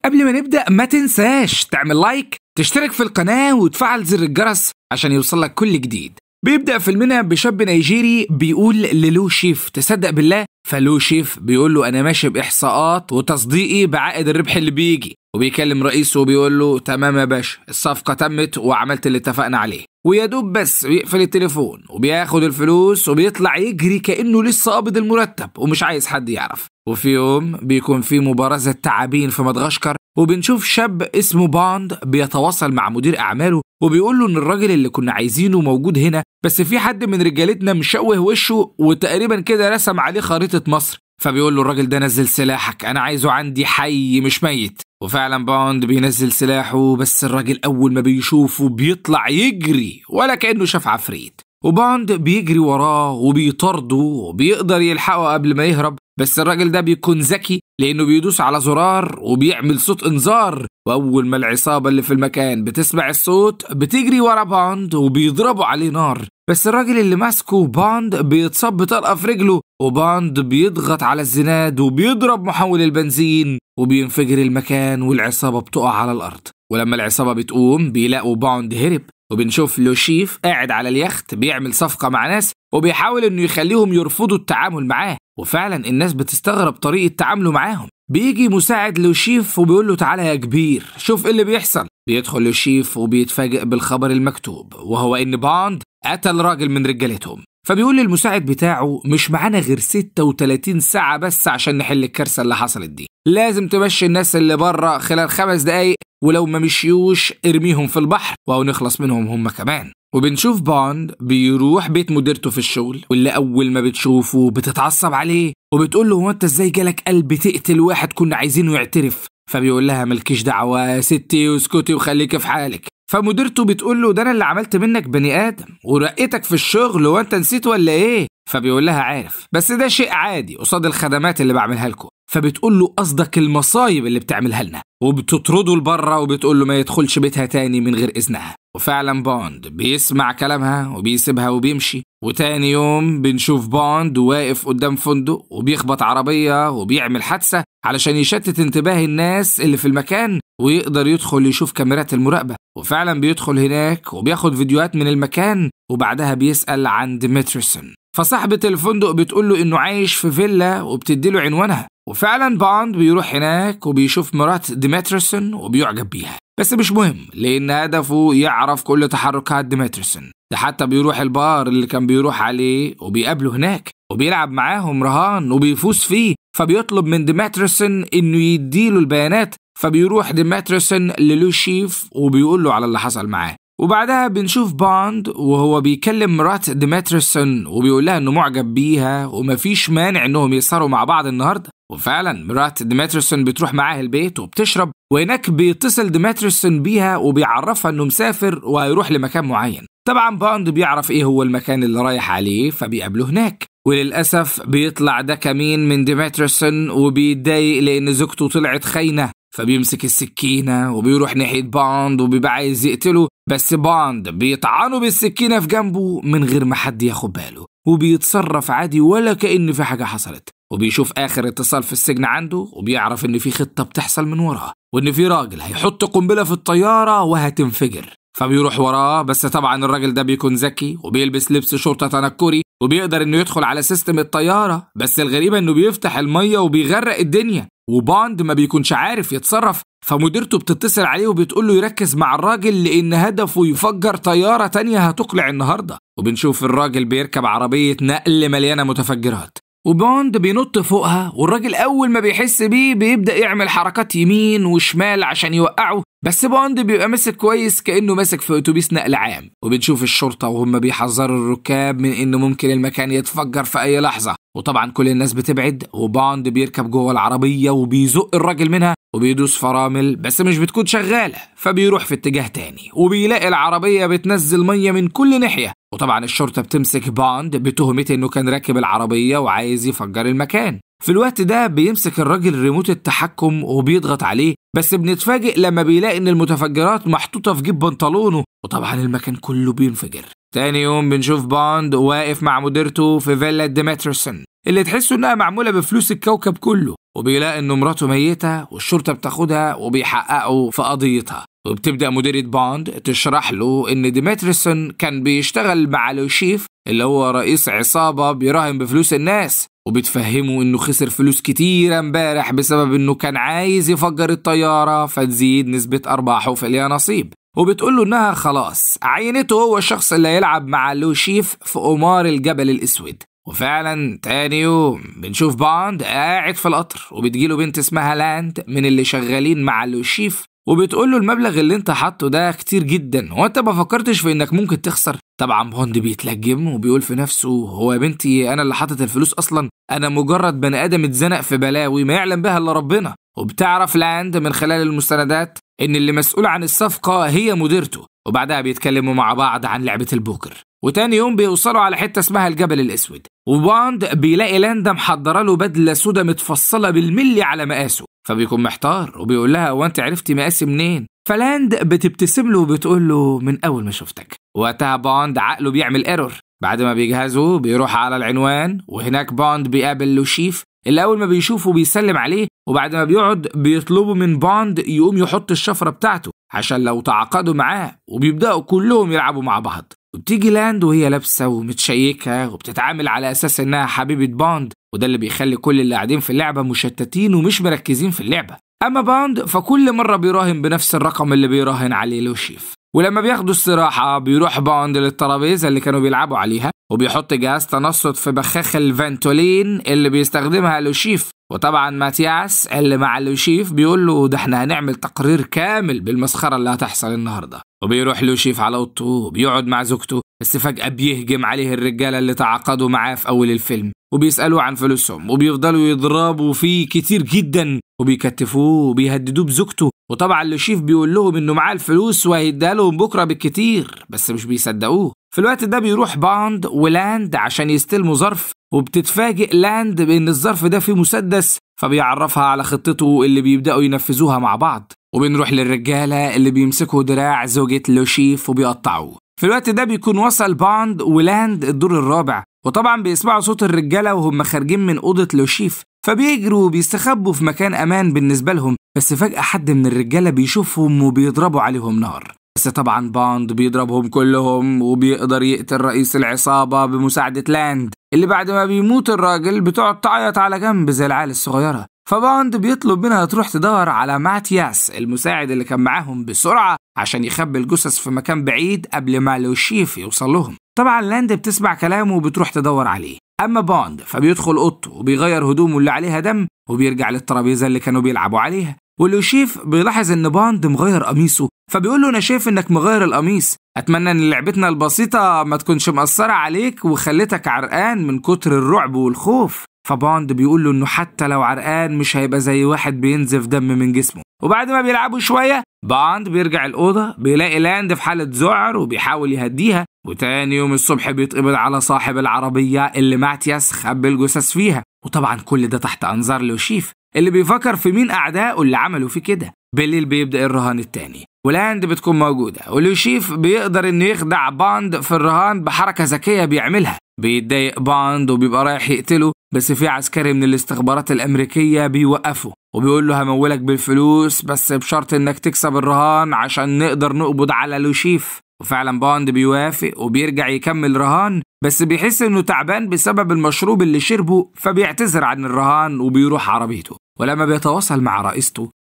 قبل ما نبدأ ما تنساش تعمل لايك، تشترك في القناة وتفعل زر الجرس عشان يوصلك كل جديد. بيبدأ فيلمنا بشاب نيجيري بيقول للو شيف تصدق بالله، فلو شيف بيقول له أنا ماشي بإحصاءات وتصديقي بعائد الربح اللي بيجي، وبيكلم رئيسه وبيقول له تمام يا باشا الصفقة تمت وعملت اللي اتفقنا عليه، ويا دوب بس بيقفل التليفون وبياخد الفلوس وبيطلع يجري كأنه لسه قابض المرتب ومش عايز حد يعرف. وفي يوم بيكون في مبارزة تعابين في مدغشقر، وبنشوف شاب اسمه باند بيتواصل مع مدير أعماله وبيقول له إن الراجل اللي كنا عايزينه موجود هنا، بس في حد من رجالتنا مشوه وشه وتقريبا كده رسم عليه خريطة مصر. فبيقول له الراجل ده نزل سلاحك، أنا عايزه عندي حي مش ميت. وفعلا باند بينزل سلاحه، بس الراجل أول ما بيشوفه بيطلع يجري ولا كأنه شاف عفريت، وباند بيجري وراه وبيطارده وبيقدر يلحقه قبل ما يهرب. بس الراجل ده بيكون ذكي لأنه بيدوس على زرار وبيعمل صوت إنذار، وأول ما العصابة اللي في المكان بتسمع الصوت بتجري ورا باند وبيضربوا عليه نار. بس الراجل اللي ماسكه باند بيتصاب بطلقة في رجله، وباند بيضغط على الزناد وبيضرب محول البنزين وبينفجر المكان والعصابة بتقع على الأرض. ولما العصابة بتقوم بيلاقوا باند هرب، وبنشوف لو شيف قاعد على اليخت بيعمل صفقة مع ناس وبيحاول انه يخليهم يرفضوا التعامل معاه، وفعلا الناس بتستغرب طريقة تعامله معاهم. بيجي مساعد لو شيف وبيقول له تعالى يا كبير شوف ايه اللي بيحصل. بيدخل لو شيف وبيتفاجئ بالخبر المكتوب، وهو ان باند قتل راجل من رجالتهم. فبيقول للمساعد بتاعه مش معانا غير 36 ساعة بس عشان نحل الكارثة اللي حصلت دي، لازم تمشي الناس اللي بره خلال 5 دقايق، ولو ما مشيوش ارميهم في البحر وهو نخلص منهم هم كمان. وبنشوف باند بيروح بيت مديرته في الشغل، واللي أول ما بتشوفه بتتعصب عليه وبتقول له هو أنت إزاي جالك قلب تقتل واحد كنا عايزينه يعترف؟ فبيقول لها ملكيش دعوة يا ستي واسكتي وخليكي في حالك. فمديرته بتقول له ده أنا اللي عملت منك بني آدم ورقيتك في الشغل وأنت نسيت ولا إيه؟ فبيقول لها عارف، بس ده شيء عادي قصاد الخدمات اللي بعملها لكم. فبتقول له قصدك المصايب اللي بتعملها لنا، وبتطرده لبره وبتقول له ما يدخلش بيتها تاني من غير إذنها. وفعلا باند بيسمع كلامها وبيسيبها وبيمشي. وتاني يوم بنشوف باند واقف قدام فندق وبيخبط عربية وبيعمل حادثة علشان يشتت انتباه الناس اللي في المكان ويقدر يدخل يشوف كاميرات المراقبة. وفعلا بيدخل هناك وبياخد فيديوهات من المكان، وبعدها بيسأل عن ديمتريسون. فصاحبة الفندق بتقول له انه عايش في فيلا وبتديله عنوانها. وفعلا باند بيروح هناك وبيشوف مرات ديمتريسون وبيعجب بيها، بس مش مهم لان هدفه يعرف كل تحركات ديمتريسون. ده حتى بيروح البار اللي كان بيروح عليه وبيقابله هناك وبيلعب معاهم رهان وبيفوز فيه. فبيطلب من ديمتريسون انه يديله البيانات، فبيروح ديمتريسون للو شيف وبيقول له على اللي حصل معاه. وبعدها بنشوف باند وهو بيكلم مرات ديمتريسون وبيقول لها انه معجب بيها ومفيش مانع انهم يسهروا مع بعض النهارده. وفعلا مرات ديمتريسون بتروح معاه البيت وبتشرب، وهناك بيتصل ديمتريسون بيها وبيعرفها انه مسافر وهيروح لمكان معين. طبعا باند بيعرف ايه هو المكان اللي رايح عليه فبيقابله هناك، وللأسف بيطلع ده كمين من ديمتريسون وبيتضايق لأن زوجته طلعت خاينة، فبيمسك السكينة وبيروح ناحية باند وبيبقى عايز يقتله، بس باند بيطعنه بالسكينة في جنبه من غير ما حد ياخد باله وبيتصرف عادي ولا كأن في حاجة حصلت. وبيشوف آخر اتصال في السجن عنده وبيعرف إن في خطة بتحصل من وراه، وإن في راجل هيحط قنبلة في الطيارة وهتنفجر. فبيروح وراه، بس طبعا الراجل ده بيكون ذكي وبيلبس لبس شرطة تنكري وبيقدر إنه يدخل على سيستم الطيارة، بس الغريبة إنه بيفتح المية وبيغرق الدنيا، وباند ما بيكونش عارف يتصرف. فمديرته بتتصل عليه وبتقول له يركز مع الراجل لأن هدفه يفجر طيارة تانية هتقلع النهاردة. وبنشوف الراجل بيركب عربية نقل مليانة متفجرات، وبوند بينط فوقها، والراجل أول ما بيحس بيه بيبدأ يعمل حركات يمين وشمال عشان يوقعه، بس بوند بيبقى ماسك كويس كأنه ماسك في أتوبيس نقل عام. وبنشوف الشرطة وهم بيحذروا الركاب من إنه ممكن المكان يتفجر في أي لحظة، وطبعا كل الناس بتبعد، وبوند بيركب جوه العربية وبيزق الراجل منها وبيدوس فرامل بس مش بتكون شغالة، فبيروح في اتجاه تاني وبيلاقي العربية بتنزل مية من كل ناحية. وطبعا الشرطة بتمسك بوند بتهمة إنه كان راكب العربية وعايز يفجر المكان. في الوقت ده بيمسك الراجل ريموت التحكم وبيضغط عليه، بس بنتفاجئ لما بيلاقي إن المتفجرات محطوطة في جيب بنطلونه، وطبعا المكان كله بينفجر. تاني يوم بنشوف بوند واقف مع مديرته في فيلا ديمتريسون، اللي تحسوا إنها معمولة بفلوس الكوكب كله، وبيلاقي إنه مراته ميتة والشرطة بتاخدها وبيحققوا في قضيتها. وبتبدأ مديرة بوند تشرح له إن ديمتريسون كان بيشتغل مع لوشيف اللي هو رئيس عصابة بيراهن بفلوس الناس، وبتفهمه إنه خسر فلوس كتيرة امبارح بسبب إنه كان عايز يفجر الطيارة فتزيد نسبة أرباحه في اليانصيب. وبتقوله إنها خلاص عينته هو الشخص اللي هيلعب مع لوشيف في قمار الجبل الأسود. وفعلا تاني يوم بنشوف بوند قاعد في القطر وبتجيله بنت اسمها لاند من اللي شغالين مع لوشيف، وبتقوله المبلغ اللي انت حاطه ده كتير جدا، وانت ما فكرتش في انك ممكن تخسر؟ طبعا بوند بيتلجم وبيقول في نفسه هو يا بنتي انا اللي حاطط الفلوس اصلا، انا مجرد بني ادم اتزنق في بلاوي ما يعلم بها الا ربنا. وبتعرف لاند من خلال المستندات ان اللي مسؤول عن الصفقة هي مديرته، وبعدها بيتكلموا مع بعض عن لعبة البوكر. وتاني يوم بيوصلوا على حتة اسمها الجبل الأسود، وبوند بيلاقي لاندا محضره له بدلة سودا متفصلة بالملي على مقاسه، فبيكون محتار وبيقول لها وانت عرفتي مقاسي منين؟ فلاند بتبتسم له وبتقول له من أول ما شفتك. وقتها بوند عقله بيعمل ايرور. بعد ما بيجهزوا بيروح على العنوان، وهناك بوند بيقابل لوشيف اللي أول ما بيشوفه بيسلم عليه، وبعد ما بيقعد بيطلبوا من بوند يقوم يحط الشفرة بتاعته عشان لو تعاقدوا معاه، وبيبدأوا كلهم يلعبوا مع بعض. وبتيجي لاند وهي لابسة ومتشيكة وبتتعامل على أساس إنها حبيبة بوند، وده اللي بيخلي كل اللي قاعدين في اللعبة مشتتين ومش مركزين في اللعبة. أما بوند فكل مرة بيراهن بنفس الرقم اللي بيراهن عليه لوشيف. ولما بياخدوا استراحة بيروح بوند للترابيزة اللي كانوا بيلعبوا عليها، وبيحط جهاز تنصت في بخاخ الفانتولين اللي بيستخدمها لوشيف. وطبعا ماتياس اللي مع لوشيف بيقول له ده احنا هنعمل تقرير كامل بالمسخرة اللي هتحصل النهاردة. وبيروح لوشيف على اوضته وبيقعد مع زوجته، بس فجأة بيهجم عليه الرجالة اللي تعاقدوا معاه في أول الفيلم، وبيسألوا عن فلوسهم وبيفضلوا يضربوا فيه كتير جدا وبيكتفوه وبيهددوه بزوجته. وطبعا لوشيف بيقول لهم انه معاه الفلوس وهيديها لهم بكرة بالكتير، بس مش بيصدقوه. في الوقت ده بيروح بوند ولاند عشان يستلموا ظرف، وبتتفاجئ لاند بان الظرف ده فيه مسدس، فبيعرفها على خطته اللي بيبدأوا ينفذوها مع بعض. وبنروح للرجالة اللي بيمسكوا دراع زوجة لوشيف وبيقطعوه. في الوقت ده بيكون وصل بوند ولاند الدور الرابع، وطبعا بيسمعوا صوت الرجالة وهم خارجين من أوضة لوشيف، فبيجروا وبيستخبوا في مكان أمان بالنسبة لهم. بس فجأة حد من الرجالة بيشوفهم وبيضربوا عليهم نار، بس طبعا بوند بيضربهم كلهم وبيقدر يقتل رئيس العصابة بمساعدة لاند، اللي بعد ما بيموت الراجل بتقعد تعيط على جنب زي العيال الصغيرة. فبوند بيطلب منها تروح تدور على ماتياس المساعد اللي كان معاهم بسرعة عشان يخبي الجثث في مكان بعيد قبل ما لوشيف يوصل لهم. طبعا لاند بتسمع كلامه وبتروح تدور عليه. أما بوند فبيدخل أوضته وبيغير هدومه اللي عليها دم وبيرجع للترابيزة اللي كانوا بيلعبوا عليها. ولوشيف بيلاحظ إن بوند مغير قميصه، فبيقول له أنا شايف إنك مغير القميص، أتمنى إن لعبتنا البسيطة ما تكونش مأثرة عليك وخلتك عرقان من كتر الرعب والخوف. فبوند بيقول له إنه حتى لو عرقان مش هيبقى زي واحد بينزف دم من جسمه. وبعد ما بيلعبوا شوية بوند بيرجع الأوضة، بيلاقي لاند في حالة ذعر وبيحاول يهديها. وتاني يوم الصبح بيتقبض على صاحب العربية اللي ماتياس خبى الجثث فيها، وطبعا كل ده تحت أنظار لوشيف اللي بيفكر في مين أعدائه اللي عملوا فيه كده. بالليل بيبدأ الرهان التاني ولاند بتكون موجودة، ولوشيف بيقدر إنه يخدع بوند في الرهان بحركة ذكية بيعملها. بيتضايق بوند وبيبقى رايح يقتله، بس في عسكري من الاستخبارات الأمريكية بيوقفه وبيقول له همولك بالفلوس بس بشرط إنك تكسب الرهان عشان نقدر نقبض على لوشيف. وفعلا بوند بيوافق وبيرجع يكمل رهان، بس بيحس إنه تعبان بسبب المشروب اللي شربه، فبيعتذر عن الرهان وبيروح عربيته. ولما بيتواصل مع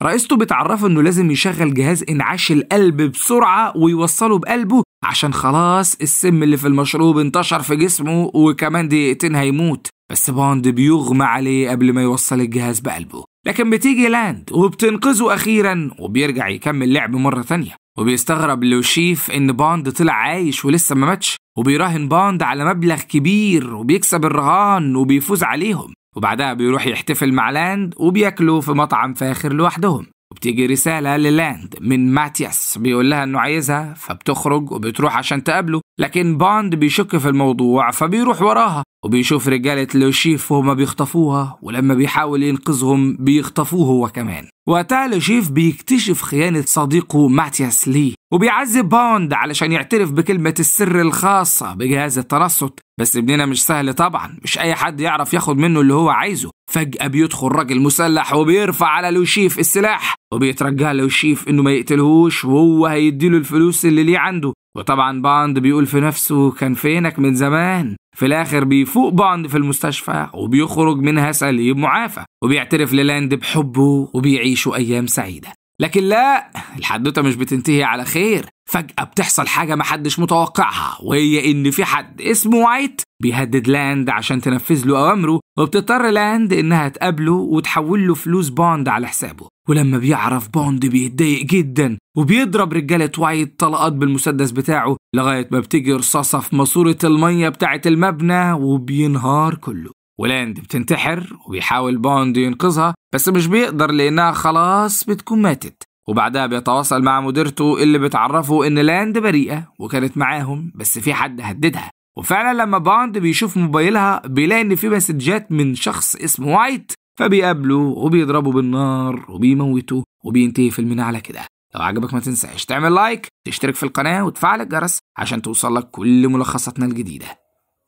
رئيسته بتعرفه إنه لازم يشغل جهاز إنعاش القلب بسرعة ويوصله بقلبه عشان خلاص السم اللي في المشروب انتشر في جسمه وكمان دقيقتين هيموت. بس بوند بيغمى عليه قبل ما يوصل الجهاز بقلبه، لكن بتيجي لاند وبتنقذه أخيرا وبيرجع يكمل لعب مرة تانية. وبيستغرب لوشيف إن بوند طلع عايش ولسه ما ماتش، وبيراهن بوند على مبلغ كبير وبيكسب الرهان وبيفوز عليهم. وبعدها بيروح يحتفل مع لاند وبياكلوا في مطعم فاخر لوحدهم. وبتيجي رسالة للاند من ماتياس بيقول لها إنه عايزها، فبتخرج وبتروح عشان تقابله، لكن بوند بيشك في الموضوع فبيروح وراها وبيشوف رجالة لوشيف وهما بيخطفوها، ولما بيحاول ينقذهم بيخطفوه هو كمان. وقتها لوشيف بيكتشف خيانة صديقه ماتياس ليه، وبيعذب بوند علشان يعترف بكلمة السر الخاصة بجهاز الترصد. بس ابننا مش سهل طبعا، مش أي حد يعرف ياخد منه اللي هو عايزه. فجأة بيدخل راجل مسلح وبيرفع على لوشيف السلاح، وبيترجى لوشيف إنه ما يقتلهوش وهو هيديله الفلوس اللي ليه عنده. وطبعا بوند بيقول في نفسه كان فينك من زمان. في الآخر بيفوق بوند في المستشفى وبيخرج منها سليم معافى، وبيعترف للاند بحبه وبيعيشوا أيام سعيدة. لكن لا، الحدوتة مش بتنتهي على خير. فجأة بتحصل حاجة محدش متوقعها، وهي إن في حد اسمه وايت بيهدد لاند عشان تنفذ له أوامره، وبتضطر لاند إنها تقابله وتحول له فلوس بوند على حسابه. ولما بيعرف بوند بيتضايق جدا، وبيضرب رجالة وايت طلقات بالمسدس بتاعه لغاية ما بتيجي رصاصة في ماسورة المية بتاعة المبنى وبينهار كله. ولاند بتنتحر وبيحاول بوند ينقذها، بس مش بيقدر لأنها خلاص بتكون ماتت. وبعدها بيتواصل مع مديرته اللي بتعرفه إن لاند بريئة وكانت معاهم، بس في حد هددها. وفعلا لما بوند بيشوف موبايلها بيلاقي إن في مسجات من شخص اسمه وايت، فبيقابله وبيضربه بالنار وبيموته، وبينتهي فيلمنا على كده. لو عجبك ما تنساش تعمل لايك، تشترك في القناة وتفعل الجرس عشان توصلك كل ملخصاتنا الجديدة.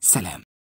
سلام.